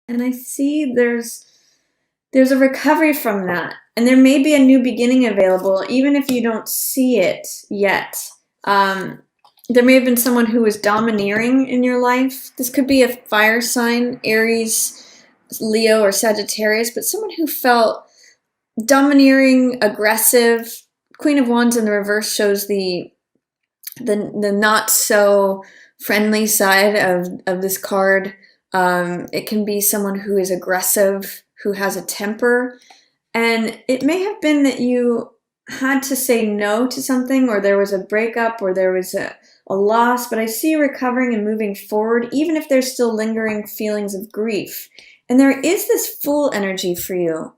And I see there's a recovery from that. And there may be a new beginning available, even if you don't see it yet. Um, there may have been someone who was domineering in your life. This could be a fire sign, Aries, Leo, or Sagittarius, but someone who felt domineering, aggressive. Queen of Wands in the reverse shows the not so friendly side of this card. It can be someone who is aggressive, who has a temper, and it may have been that you had to say no to something, or there was a breakup, or there was a loss, but I see you recovering and moving forward, even if there's still lingering feelings of grief. And there is this Fool energy for you,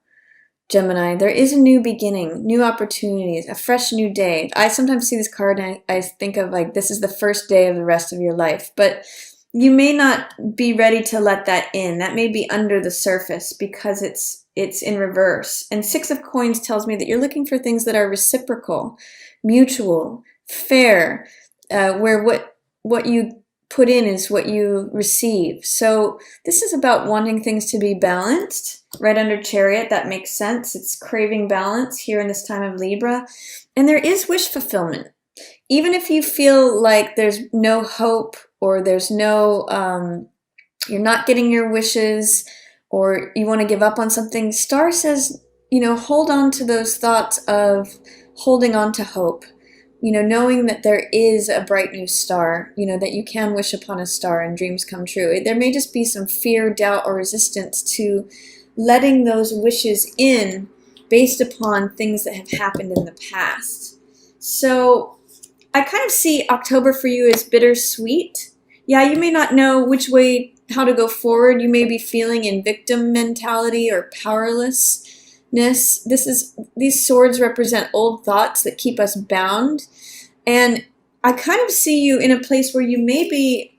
Gemini. There is a new beginning, new opportunities, a fresh new day. I sometimes see this card and I think of like this is the first day of the rest of your life, but you may not be ready to let that in. That may be under the surface because it's in reverse. And Six of Coins tells me that you're looking for things that are reciprocal, mutual, fair, where what you put in is what you receive. So this is about wanting things to be balanced. Right under Chariot, that makes sense. It's craving balance here in this time of Libra. And there is wish fulfillment. Even if you feel like there's no hope, or there's no, you're not getting your wishes, or you want to give up on something, Star says, hold on to those thoughts of holding on to hope. Knowing that there is a bright new star, that you can wish upon a star and dreams come true. There may just be some fear, doubt, or resistance to letting those wishes in based upon things that have happened in the past. So I kind of see October for you as bittersweet. Yeah, you may not know which way, how to go forward. You may be feeling in victim mentality or powerlessness. These swords represent old thoughts that keep us bound. And I kind of see you in a place where you may be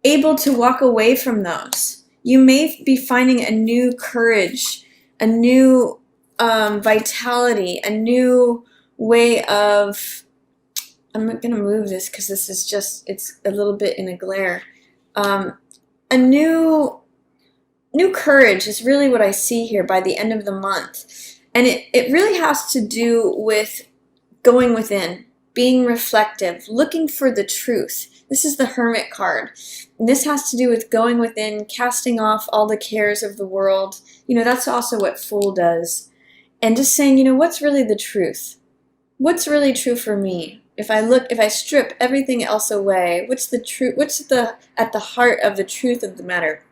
able to walk away from those. You may be finding a new courage, a new vitality, a new way of, I'm going to move this because this is just, it's a little bit in a glare. A new courage is really what I see here by the end of the month. And it really has to do with going within, being reflective, looking for the truth. This is the Hermit card. And this has to do with going within, casting off all the cares of the world. That's also what Fool does. And just saying, what's really the truth? What's really true for me? If I strip everything else away, what's the truth? What's at the heart of the truth of the matter?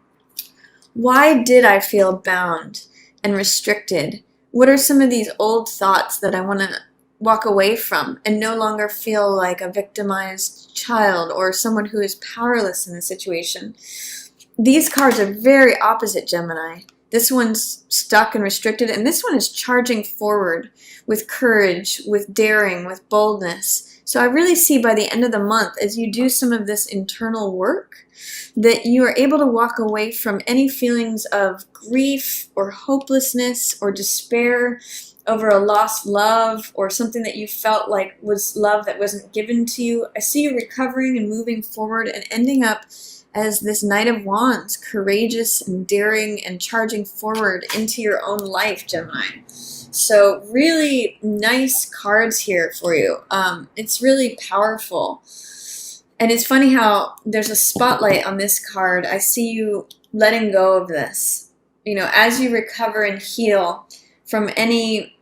Why did I feel bound and restricted? What are some of these old thoughts that I want to walk away from and no longer feel like a victimized child or someone who is powerless in the situation? These cards are very opposite, Gemini. This one's stuck and restricted, and this one is charging forward with courage, with daring, with boldness. So I really see by the end of the month, as you do some of this internal work, that you are able to walk away from any feelings of grief or hopelessness or despair over a lost love or something that you felt like was love that wasn't given to you. I see you recovering and moving forward and ending up as this Knight of Wands, courageous and daring and charging forward into your own life, Gemini. So really nice cards here for you. It's really powerful. And it's funny how there's a spotlight on this card. I see you letting go of this. As you recover and heal from any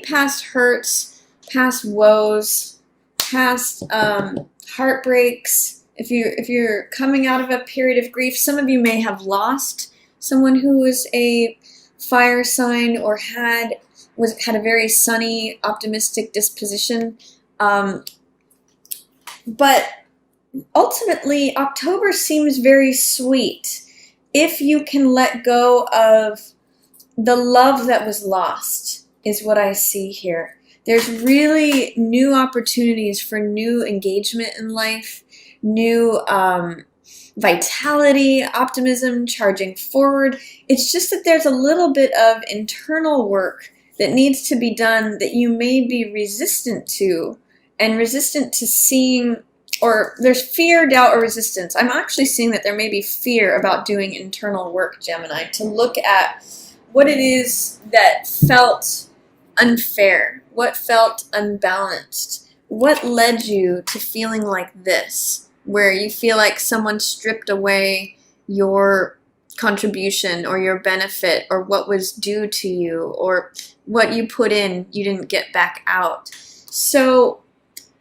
past hurts, past woes, past heartbreaks. If you're coming out of a period of grief, some of you may have lost someone who was a fire sign or had a very sunny, optimistic disposition. But ultimately, October seems very sweet if you can let go of the love that was lost, is what I see here. There's really new opportunities for new engagement in life, new vitality, optimism, charging forward. It's just that there's a little bit of internal work that needs to be done that you may be resistant to, and resistant to seeing or there's fear, doubt, or resistance. I'm actually seeing that there may be fear about doing internal work, Gemini, to look at what it is that felt unfair, what felt unbalanced, what led you to feeling like this, where you feel like someone stripped away your contribution or your benefit or what was due to you or what you put in you didn't get back out. So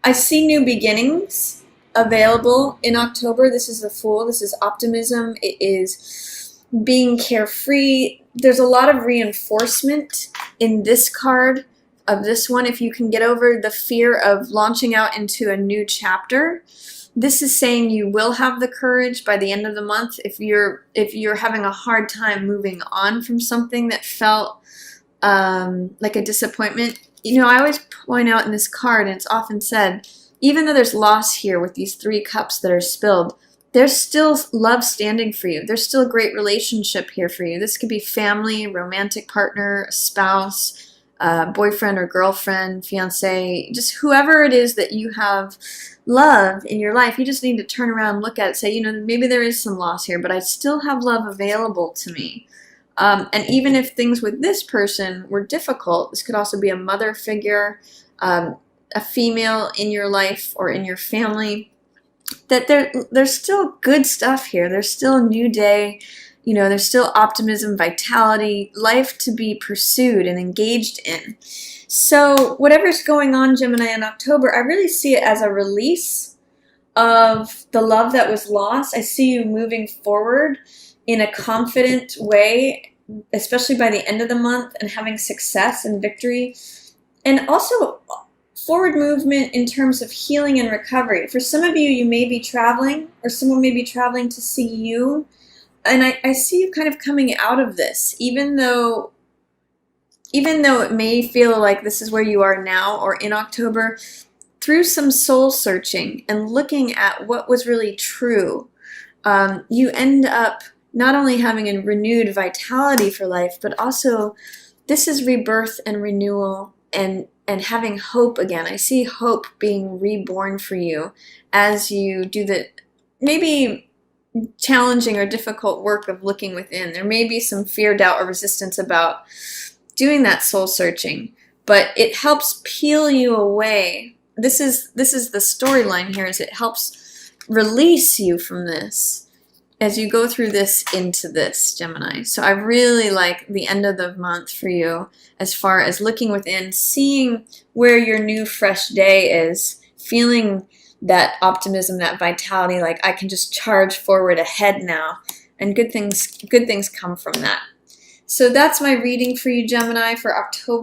I see new beginnings available in October. This is the Fool. This is optimism. It is being carefree. There's a lot of reinforcement in this card of this one. If you can get over the fear of launching out into a new chapter, this is saying you will have the courage by the end of the month. If you're having a hard time moving on from something that felt like a disappointment, you know, I always point out in this card, and it's often said, even though there's loss here with these 3 cups that are spilled, there's still love standing for you. There's still a great relationship here for you. This could be family, romantic partner, a spouse, boyfriend or girlfriend, fiance, just whoever it is that you have love in your life. You just need to turn around and look at it and say, you know, maybe there is some loss here, but I still have love available to me. And even if things with this person were difficult, this could also be a mother figure, a female in your life or in your family, that there's still good stuff here. There's still a new day. You know, there's still optimism, vitality, life to be pursued and engaged in. So whatever's going on, Gemini, in October, I really see it as a release of the love that was lost. I see you moving forward in a confident way, especially by the end of the month, and having success and victory. And also forward movement in terms of healing and recovery. For some of you, you may be traveling, or someone may be traveling to see you. And I see you kind of coming out of this, even though it may feel like this is where you are now or in October, through some soul searching and looking at what was really true, you end up not only having a renewed vitality for life, but also this is rebirth and renewal and having hope again. I see hope being reborn for you as you do the maybe challenging or difficult work of looking within. There may be some fear, doubt, or resistance about doing that soul searching, but it helps peel you away. This is the storyline here, is it helps release you from this as you go through this into this, Gemini. So I really like the end of the month for you as far as looking within, seeing where your new fresh day is, feeling that optimism, that vitality, like I can just charge forward ahead now, and good things come from that. So that's my reading for you, Gemini, for October.